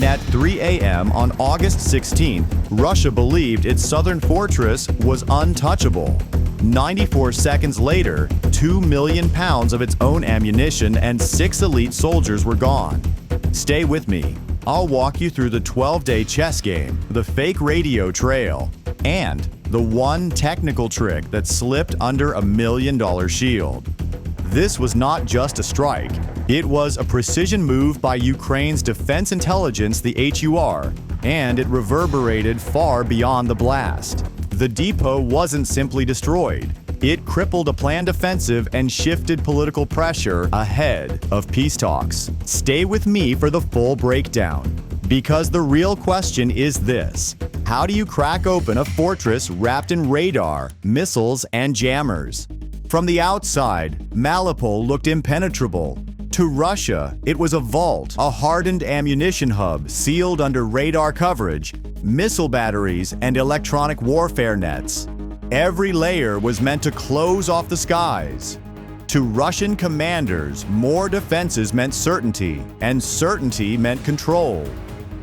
At 3 a.m. on August 16th, Russia believed its southern fortress was untouchable. 94 seconds later, 2 million pounds of its own ammunition and 6 elite soldiers were gone. Stay with me. I'll walk you through the 12-day chess game, the fake radio trail, and the one technical trick that slipped under $1 million shield. This was not just a strike. It was a precision move by Ukraine's defense intelligence, the HUR, and it reverberated far beyond the blast. The depot wasn't simply destroyed. It crippled a planned offensive and shifted political pressure ahead of peace talks. Stay with me for the full breakdown, because the real question is this: how do you crack open a fortress wrapped in radar, missiles, and jammers? From the outside, Mariupol looked impenetrable. To Russia, it was a vault, a hardened ammunition hub sealed under radar coverage, missile batteries, and electronic warfare nets. Every layer was meant to close off the skies. To Russian commanders, more defenses meant certainty, and certainty meant control.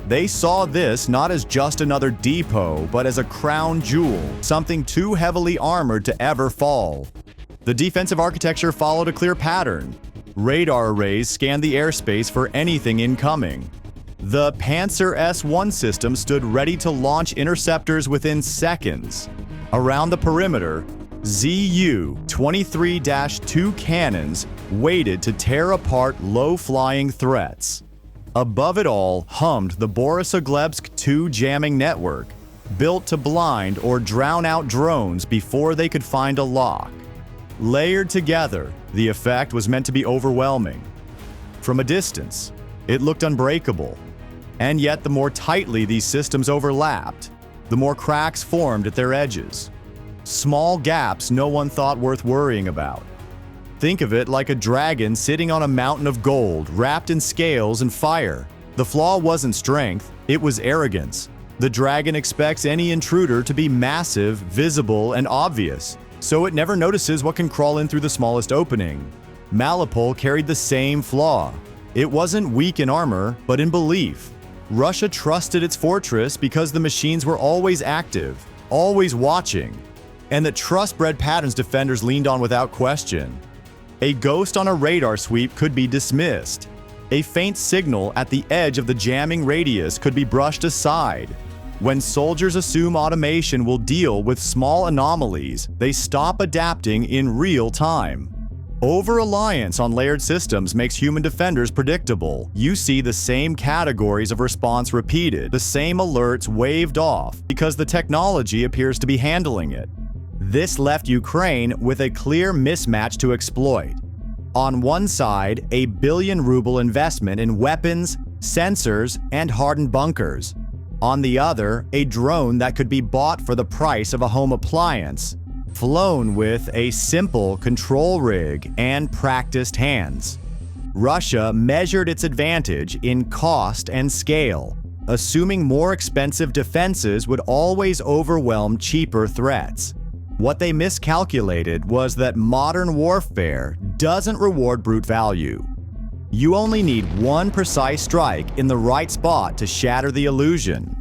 They saw this not as just another depot, but as a crown jewel, something too heavily armored to ever fall. The defensive architecture followed a clear pattern. Radar arrays scanned the airspace for anything incoming. The Panzer S-1 system stood ready to launch interceptors within seconds. Around the perimeter, Zu-23-2 cannons waited to tear apart low-flying threats. Above it all hummed the Borisogledsk-2 jamming network, built to blind or drown out drones before they could find a lock. Layered together, the effect was meant to be overwhelming. From a distance, it looked unbreakable. And yet, the more tightly these systems overlapped, the more cracks formed at their edges. Small gaps no one thought worth worrying about. Think of it like a dragon sitting on a mountain of gold, wrapped in scales and fire. The flaw wasn't strength, it was arrogance. The dragon expects any intruder to be massive, visible, and obvious, so it never notices what can crawl in through the smallest opening. Mariupol carried the same flaw. It wasn't weak in armor, but in belief. Russia trusted its fortress because the machines were always active, always watching, and that trust bred patterns defenders leaned on without question. A ghost on a radar sweep could be dismissed. A faint signal at the edge of the jamming radius could be brushed aside. When soldiers assume automation will deal with small anomalies, they stop adapting in real time. Over-reliance on layered systems makes human defenders predictable. You see the same categories of response repeated, the same alerts waved off, because the technology appears to be handling it. This left Ukraine with a clear mismatch to exploit. On one side, a billion-ruble investment in weapons, sensors, and hardened bunkers. On the other, a drone that could be bought for the price of a home appliance, flown with a simple control rig and practiced hands. Russia measured its advantage in cost and scale, assuming more expensive defenses would always overwhelm cheaper threats. What they miscalculated was that modern warfare doesn't reward brute value. You only need one precise strike in the right spot to shatter the illusion.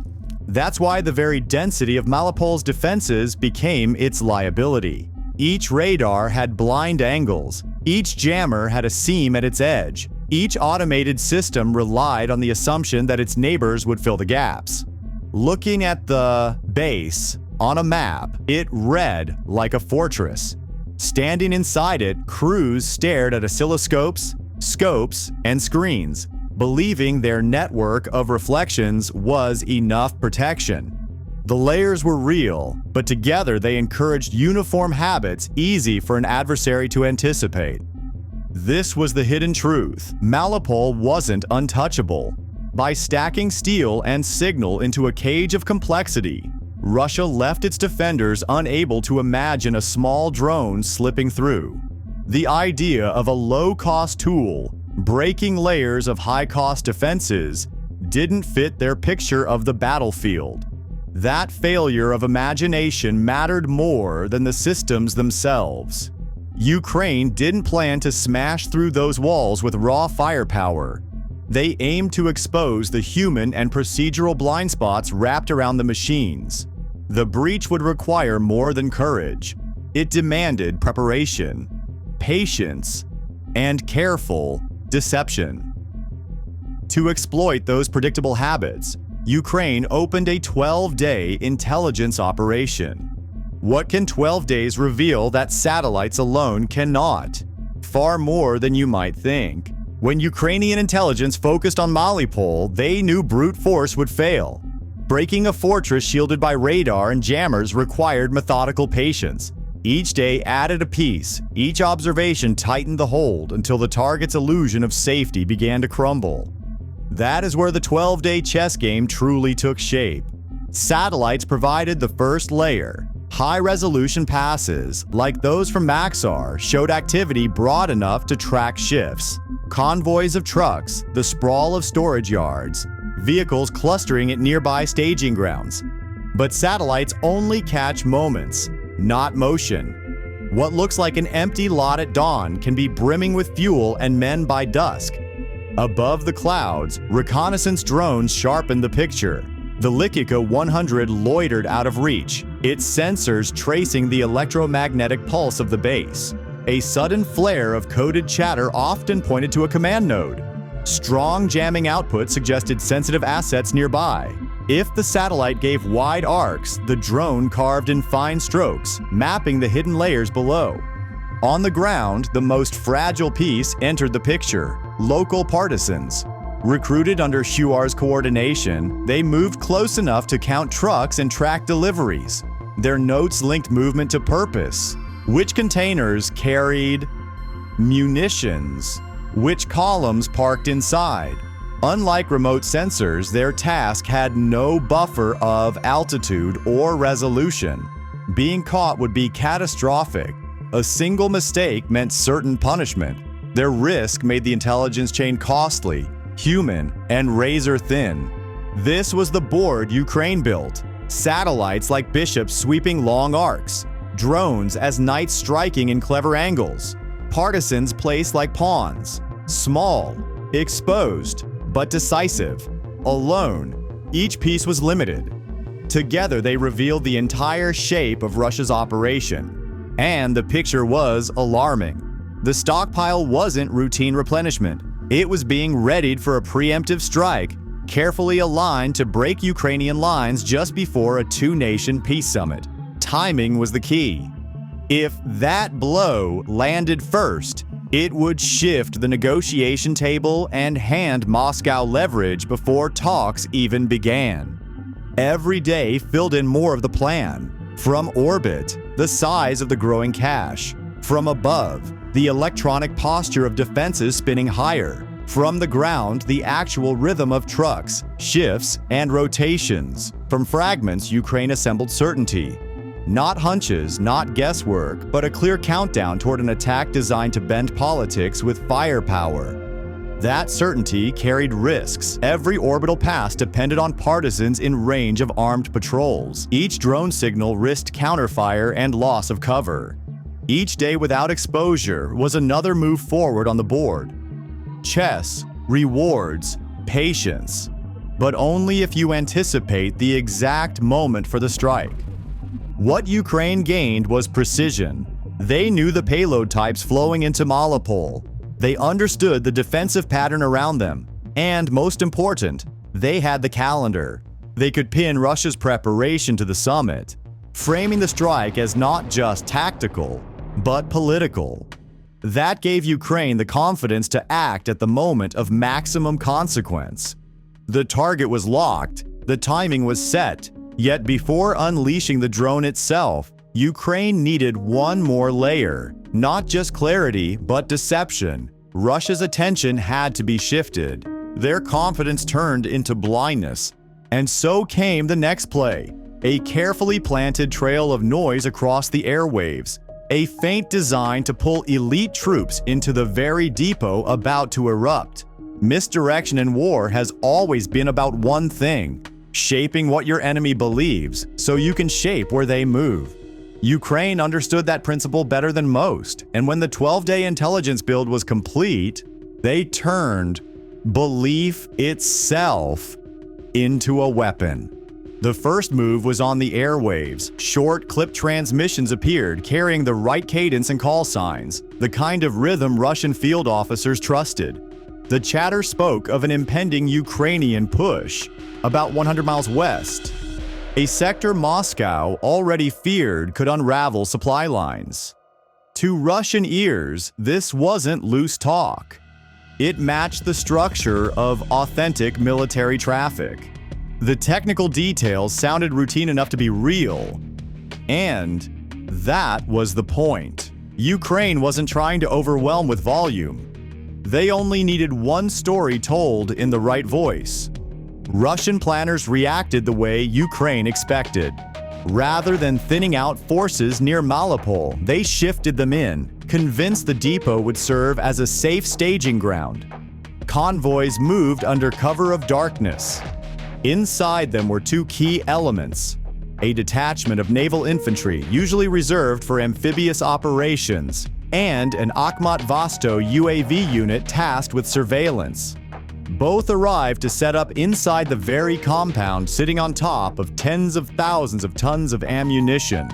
That's why the very density of Mariupol's defenses became its liability. Each radar had blind angles. Each jammer had a seam at its edge. Each automated system relied on the assumption that its neighbors would fill the gaps. Looking at the base on a map, it read like a fortress. Standing inside it, crews stared at oscilloscopes, scopes, and screens, believing their network of reflections was enough protection. The layers were real, but together they encouraged uniform habits easy for an adversary to anticipate. This was the hidden truth. Mariupol wasn't untouchable. By stacking steel and signal into a cage of complexity, Russia left its defenders unable to imagine a small drone slipping through. The idea of a low-cost tool breaking layers of high-cost defenses didn't fit their picture of the battlefield. That failure of imagination mattered more than the systems themselves. Ukraine didn't plan to smash through those walls with raw firepower. They aimed to expose the human and procedural blind spots wrapped around the machines. The breach would require more than courage. It demanded preparation, patience, and careful deception. To exploit those predictable habits, Ukraine opened a 12-day intelligence operation. What can 12 days reveal that satellites alone cannot? Far more than you might think. When Ukrainian intelligence focused on Mariupol, they knew brute force would fail. Breaking a fortress shielded by radar and jammers required methodical patience. Each day added a piece, each observation tightened the hold until the target's illusion of safety began to crumble. That is where the 12-day chess game truly took shape. Satellites provided the first layer. High-resolution passes, like those from Maxar, showed activity broad enough to track shifts. Convoys of trucks, the sprawl of storage yards, vehicles clustering at nearby staging grounds. But satellites only catch moments, not motion. What looks like an empty lot at dawn can be brimming with fuel and men by dusk. Above the clouds, reconnaissance drones sharpened the picture. The Likica 100 loitered out of reach, its sensors tracing the electromagnetic pulse of the base. A sudden flare of coded chatter often pointed to a command node. Strong jamming output suggested sensitive assets nearby. If the satellite gave wide arcs, the drone carved in fine strokes, mapping the hidden layers below. On the ground, the most fragile piece entered the picture: local partisans. Recruited under Shuar's coordination, they moved close enough to count trucks and track deliveries. Their notes linked movement to purpose. Which containers carried munitions? Which columns parked inside? Unlike remote sensors, their task had no buffer of altitude or resolution. Being caught would be catastrophic. A single mistake meant certain punishment. Their risk made the intelligence chain costly, human, and razor-thin. This was the board Ukraine built. Satellites like bishops sweeping long arcs, drones as knights striking in clever angles, partisans placed like pawns, small, exposed, but decisive. Alone, each piece was limited. Together they revealed the entire shape of Russia's operation. And the picture was alarming. The stockpile wasn't routine replenishment. It was being readied for a preemptive strike, carefully aligned to break Ukrainian lines just before a two-nation peace summit. Timing was the key. If that blow landed first, it would shift the negotiation table and hand Moscow leverage before talks even began. Every day filled in more of the plan. From orbit, the size of the growing cache. From above, the electronic posture of defenses spinning higher. From the ground, the actual rhythm of trucks, shifts, and rotations. From fragments, Ukraine assembled certainty. Not hunches, not guesswork, but a clear countdown toward an attack designed to bend politics with firepower. That certainty carried risks. Every orbital pass depended on partisans in range of armed patrols. Each drone signal risked counterfire and loss of cover. Each day without exposure was another move forward on the board. Chess, rewards, patience. But only if you anticipate the exact moment for the strike. What Ukraine gained was precision. They knew the payload types flowing into Mariupol. They understood the defensive pattern around them. And most important, they had the calendar. They could pin Russia's preparation to the summit, framing the strike as not just tactical, but political. That gave Ukraine the confidence to act at the moment of maximum consequence. The target was locked, the timing was set, yet before unleashing the drone itself, Ukraine needed one more layer, not just clarity, but deception. Russia's attention had to be shifted. Their confidence turned into blindness. And so came the next play, a carefully planted trail of noise across the airwaves, a feint designed to pull elite troops into the very depot about to erupt. Misdirection in war has always been about one thing: shaping what your enemy believes so you can shape where they move. Ukraine understood that principle better than most, and when the 12-day intelligence build was complete, they turned belief itself into a weapon. The first move was on the airwaves. Short, clipped transmissions appeared, carrying the right cadence and call signs, the kind of rhythm Russian field officers trusted. The chatter spoke of an impending Ukrainian push, about 100 miles west, a sector Moscow already feared could unravel supply lines. To Russian ears, this wasn't loose talk. It matched the structure of authentic military traffic. The technical details sounded routine enough to be real. And that was the point. Ukraine wasn't trying to overwhelm with volume. They only needed one story told in the right voice. Russian planners reacted the way Ukraine expected. Rather than thinning out forces near Mariupol, they shifted them in, convinced the depot would serve as a safe staging ground. Convoys moved under cover of darkness. Inside them were two key elements: a detachment of naval infantry, usually reserved for amphibious operations, and an Akhmat Vosto UAV unit tasked with surveillance. Both arrived to set up inside the very compound, sitting on top of tens of thousands of tons of ammunition.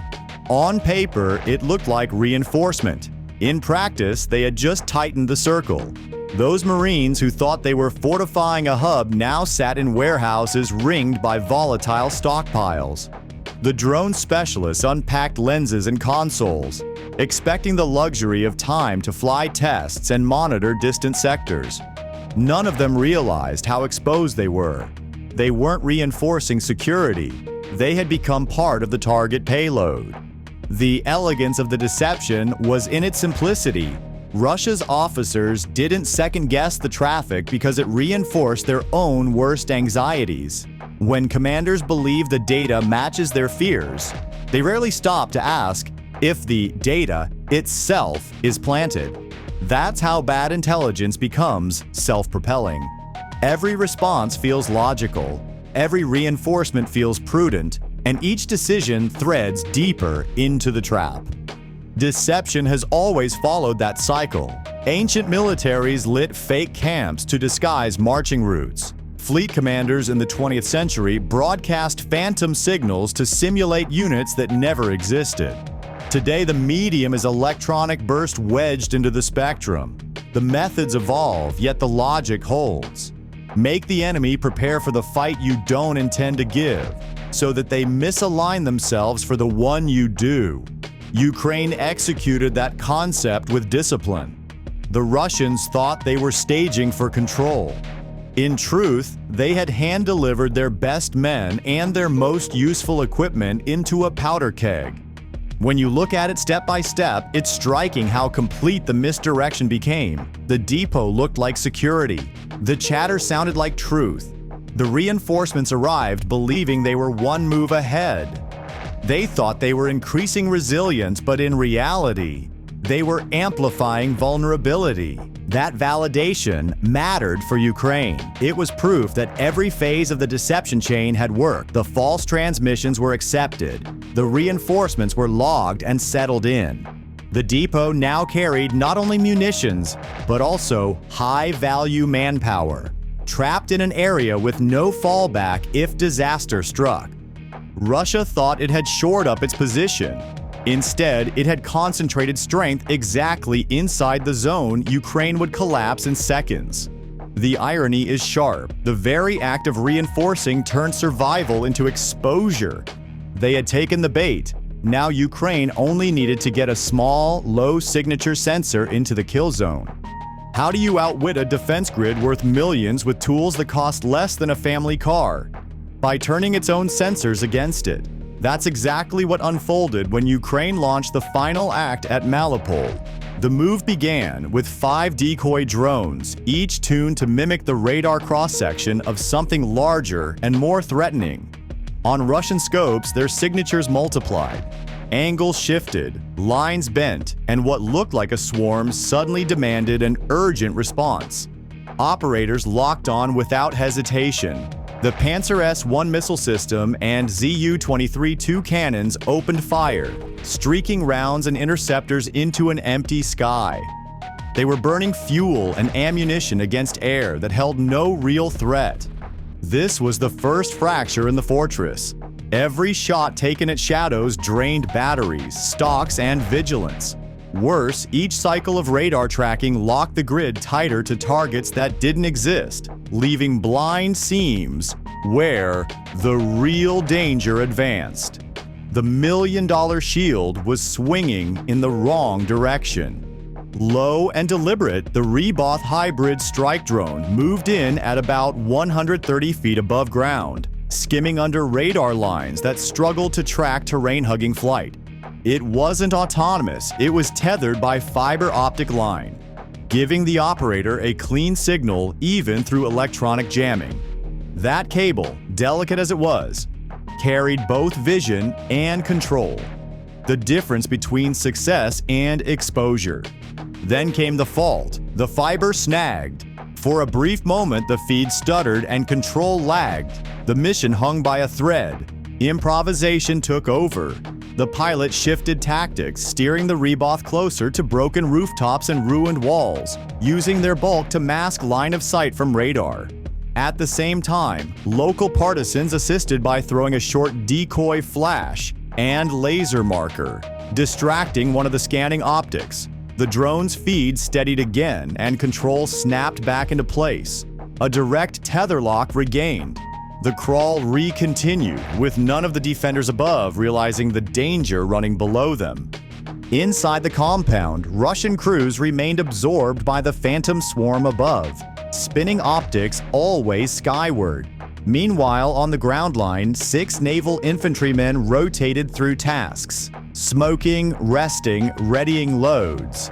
On paper, it looked like reinforcement. In practice, they had just tightened the circle. Those Marines who thought they were fortifying a hub now sat in warehouses ringed by volatile stockpiles. The drone specialists unpacked lenses and consoles, expecting the luxury of time to fly tests and monitor distant sectors. None of them realized how exposed they were. They weren't reinforcing security. They had become part of the target payload. The elegance of the deception was in its simplicity. Russia's officers didn't second-guess the traffic because it reinforced their own worst anxieties. When commanders believe the data matches their fears, they rarely stop to ask if the data itself is planted. That's how bad intelligence becomes self-propelling. Every response feels logical, every reinforcement feels prudent, and each decision threads deeper into the trap. Deception has always followed that cycle. Ancient militaries lit fake camps to disguise marching routes. Fleet commanders in the 20th century broadcast phantom signals to simulate units that never existed. Today, the medium is electronic burst wedged into the spectrum. The methods evolve, yet the logic holds. Make the enemy prepare for the fight you don't intend to give, so that they misalign themselves for the one you do. Ukraine executed that concept with discipline. The Russians thought they were staging for control. In truth, they had hand-delivered their best men and their most useful equipment into a powder keg. When you look at it step by step, it's striking how complete the misdirection became. The depot looked like security. The chatter sounded like truth. The reinforcements arrived believing they were one move ahead. They thought they were increasing resilience, but in reality, they were amplifying vulnerability. That validation mattered for Ukraine. It was proof that every phase of the deception chain had worked. The false transmissions were accepted. The reinforcements were logged and settled in. The depot now carried not only munitions, but also high-value manpower, trapped in an area with no fallback if disaster struck. Russia thought it had shored up its position. Instead, it had concentrated strength exactly inside the zone Ukraine would collapse in seconds. The irony is sharp. The very act of reinforcing turned survival into exposure. They had taken the bait. Now Ukraine only needed to get a small, low-signature sensor into the kill zone. How do you outwit a defense grid worth millions with tools that cost less than a family car? By turning its own sensors against it. That's exactly what unfolded when Ukraine launched the final act at Mariupol. The move began with 5 decoy drones, each tuned to mimic the radar cross-section of something larger and more threatening. On Russian scopes, their signatures multiplied. Angles shifted, lines bent, and what looked like a swarm suddenly demanded an urgent response. Operators locked on without hesitation. The Panzer S-1 missile system and Zu-23-2 cannons opened fire, streaking rounds and interceptors into an empty sky. They were burning fuel and ammunition against air that held no real threat. This was the first fracture in the fortress. Every shot taken at shadows drained batteries, stocks, and vigilance. Worse, each cycle of radar tracking locked the grid tighter to targets that didn't exist, leaving blind seams where the real danger advanced. The million-dollar shield was swinging in the wrong direction. Low and deliberate, the Reboth hybrid strike drone moved in at about 130 feet above ground, skimming under radar lines that struggled to track terrain-hugging flight. It wasn't autonomous, it was tethered by fiber optic line, giving the operator a clean signal even through electronic jamming. That cable, delicate as it was, carried both vision and control, the difference between success and exposure. Then came the fault. The fiber snagged. For a brief moment, the feed stuttered and control lagged. The mission hung by a thread. Improvisation took over. The pilot shifted tactics, steering the Reboth closer to broken rooftops and ruined walls, using their bulk to mask line of sight from radar. At the same time, local partisans assisted by throwing a short decoy flash and laser marker, distracting one of the scanning optics. The drone's feed steadied again and control snapped back into place. A direct tether lock regained. The crawl re-continued, with none of the defenders above realizing the danger running below them. Inside the compound, Russian crews remained absorbed by the phantom swarm above, spinning optics always skyward. Meanwhile, on the ground line, 6 naval infantrymen rotated through tasks, smoking, resting, readying loads,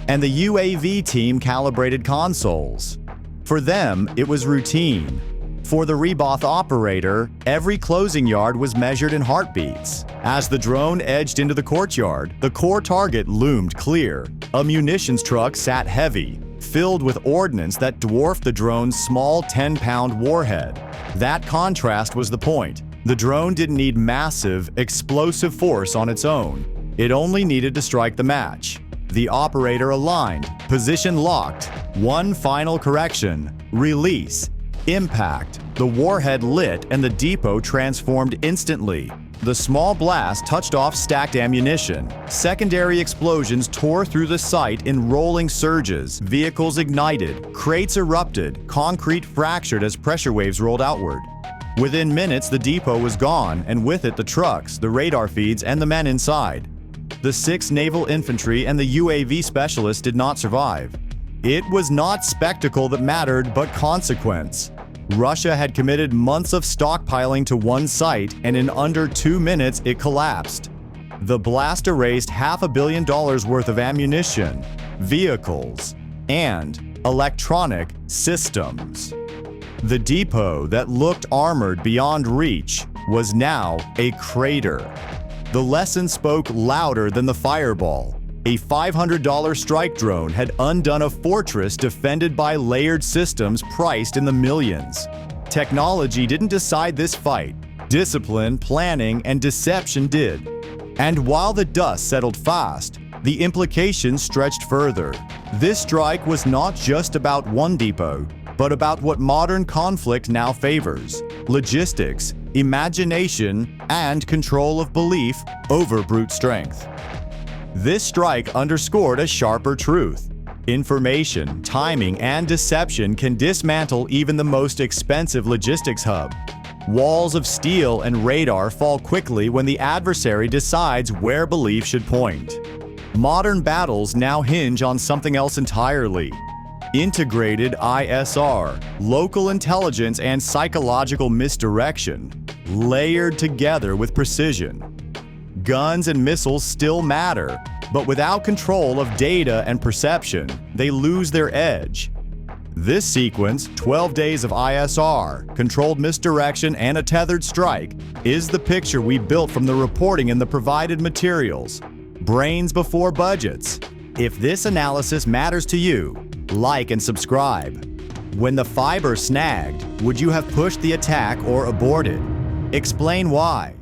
and the UAV team calibrated consoles. For them, it was routine. For the Reboth operator, every closing yard was measured in heartbeats. As the drone edged into the courtyard, the core target loomed clear. A munitions truck sat heavy, filled with ordnance that dwarfed the drone's small 10-pound warhead. That contrast was the point. The drone didn't need massive, explosive force on its own. It only needed to strike the match. The operator aligned, position locked. One final correction. Release. Impact. The warhead lit and the depot transformed instantly. The small blast touched off stacked ammunition. Secondary explosions tore through the site in rolling surges. Vehicles ignited, crates erupted, concrete fractured as pressure waves rolled outward. Within minutes, the depot was gone, and with it the trucks, the radar feeds, and the men inside. The 6 naval infantry and the UAV specialists did not survive. It was not spectacle that mattered, but consequence. Russia had committed months of stockpiling to one site, and in under 2 minutes it collapsed. The blast erased $500 million worth of ammunition, vehicles, and electronic systems. The depot that looked armored beyond reach was now a crater. The lesson spoke louder than the fireball. A $500 strike drone had undone a fortress defended by layered systems priced in the millions. Technology didn't decide this fight. Discipline, planning, and deception did. And while the dust settled fast, the implications stretched further. This strike was not just about one depot, but about what modern conflict now favors: logistics, imagination, and control of belief over brute strength. This strike underscored a sharper truth. Information, timing, and deception can dismantle even the most expensive logistics hub. Walls of steel and radar fall quickly when the adversary decides where belief should point. Modern battles now hinge on something else entirely: integrated ISR, local intelligence, and psychological misdirection, layered together with precision. Guns and missiles still matter, but without control of data and perception, they lose their edge. This sequence, 12 days of ISR, controlled misdirection, and a tethered strike, is the picture we built from the reporting in the provided materials. Brains before budgets. If this analysis matters to you, like and subscribe. When the fiber snagged, would you have pushed the attack or aborted? Explain why.